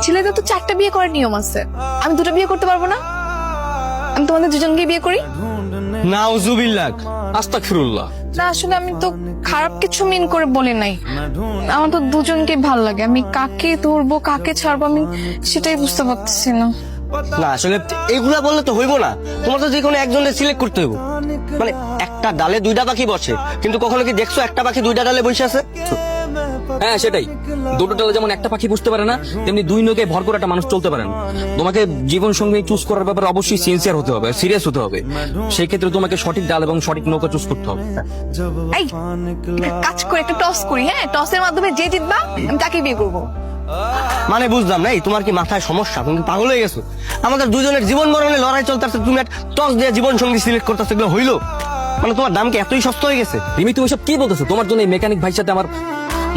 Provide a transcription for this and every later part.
ছেলেদের তো 4টা বিয়ে করার নিয়ম আছে, আমি 2টা বিয়ে করতে পারবো না? আমি তোমাদের দুজনকে বিয়ে করি। নাউজুবিল্লাহ, আস্তাগফিরুল্লাহ। না আসলে আমি তো খারাপ কিছু মিন করে বলি নাই, আমার তো দুজনকে ভাল লাগে, আমি কাকে ধরবো কাকে ছাড়বো আমি সেটাই বুঝতে পারতেছি না। না আসলে এগুলা বললে তো হইব না, তোমার তো যে কোনো একজনের সিলেক্ট করতে হইব। মানে একটা ডালে 2টা পাখি বসে, কিন্তু কখনো কি দেখছো একটা পাখি 2টা ডালে বসে আছে? হ্যাঁ সেটাই, দুটো ডালে যেমন একটা পাখি বুঝতে পারে না, তেমনি দুই নৌকে ভর করে একটা মানুষ চলতে পারে না। তোমাকে জীবন সঙ্গী চুজ করার ব্যাপারে অবশ্যই সিনসিয়ার হতে হবে, সিরিয়াস হতে হবে। সেই ক্ষেত্রে তোমাকে সঠিক ডাল এবং সঠিক নৌকা চুজ করতে হবে। এই একটা কাজ করে একটা টস করি, হ্যাঁ টসের মাধ্যমে যে জিতবা আমি তাকে বিয়ে করবো। মানে বুঝলাম না, তোমার কি মাথায় সমস্যা? তুমি কি পাগল হয়ে গেছো? আমাদের দুজনের জীবন মরণে লড়াই চলতেছে, তুমি টস দিয়ে জীবন সঙ্গী সিলেক্ট করতেছো, এগুলো হইলো? মানে তোমার দাম কি এতই সস্তা হয়ে গেছে? রিমি তুমি সব কি বলতেছো? তোমার জন্য এই মেকানিক ভাইয়ের সাথে আমার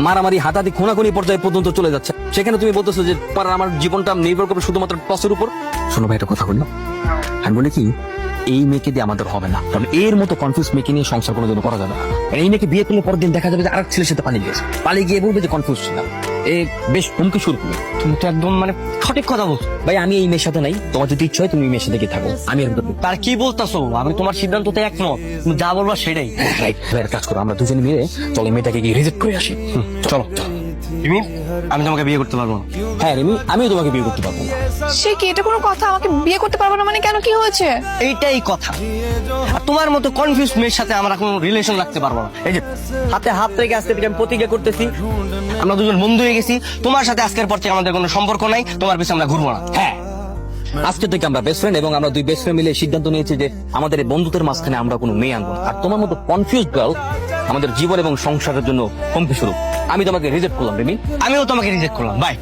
মারামারি হাতাহাতি খুনাখুনি পর্যায়ে পর্যন্ত চলে যাচ্ছে, সেখানে তুমি বলতেছো যে আমার জীবনটা নির্ভর করবে শুধুমাত্র টসের উপর। শোনো ভাই, একটা কথা বললো, আমি বলি কি, এই মেয়েকে দিয়ে আমাদের হবে না, কারণ এর মতো কনফিউজ মেয়েকে নিয়ে সংসার কোনো জন্য করা যাবে না। এই মেয়েকে বিয়ে করলে পরের দিন দেখা যাবে যে আরেক ছেলের সাথে পালিয়ে গিয়ে বলবে যে কনফিউজ ছিলাম। বেশ হুমকি শুরু করবে। তুমি তো একদম মানে সঠিক কথা বলছো। ভাই আমি এই মেয়ের সাথে নাই, তোমার যদি ইচ্ছা হয় তুমি এই মেয়ের সাথে গিয়ে থাকো, আমি এর ভিতরে তার কি বলতাছো? আমি তোমার সিদ্ধান্ততে একমত, তুমি যা বলবা সেটাই। রাইট। কাজ করো, আমরা দুজনে মিলে চলো মেয়েটাকে গিয়ে রিজেক্ট করে আসি। চলো। রিমি, আমি তোমাকে বিয়ে করতে পারবো না। হ্যাঁ রিমি, আমিও তোমাকে বিয়ে করতে পারবো না। সে কি, এটা কোনো কথা? আমাকে বিয়ে করতে পারবো না মানে কেন, কি হয়েছে? এইটাই কথা। আর তোমার মতো কনফিউজ মেয়ের সাথে আমরা কোনো রিলেশন রাখতে পারবো না। এই যে হাতে হাত রেখে আজকে থেকে আমি প্রতিজ্ঞা করতেছি, আমরা দুজন বন্ধু হয়ে গেছি, তোমার সাথে আজকের পর থেকে আমাদের কোনো সম্পর্ক নাই, তোমার পিছনে আমরা ঘুরবো না। হ্যাঁ, আজকে থেকে আমরা বেস্ট ফ্রেন্ড, এবং আমরা দুই বেস্ট ফ্রেন্ড মিলে সিদ্ধান্ত নিয়েছি যে আমাদের এই বন্ধুদের মাঝখানে আমরা কোনো মেয়ে আনবো না। আর তোমার মতো কনফিউজ গার্ল আমাদের জীবন এবং সংসারের জন্য হুমকি স্বরূপ। আমি তোমাকে রিজেক্ট করলাম রিমি। আমিও তোমাকে রিজেক্ট করলাম। বাই।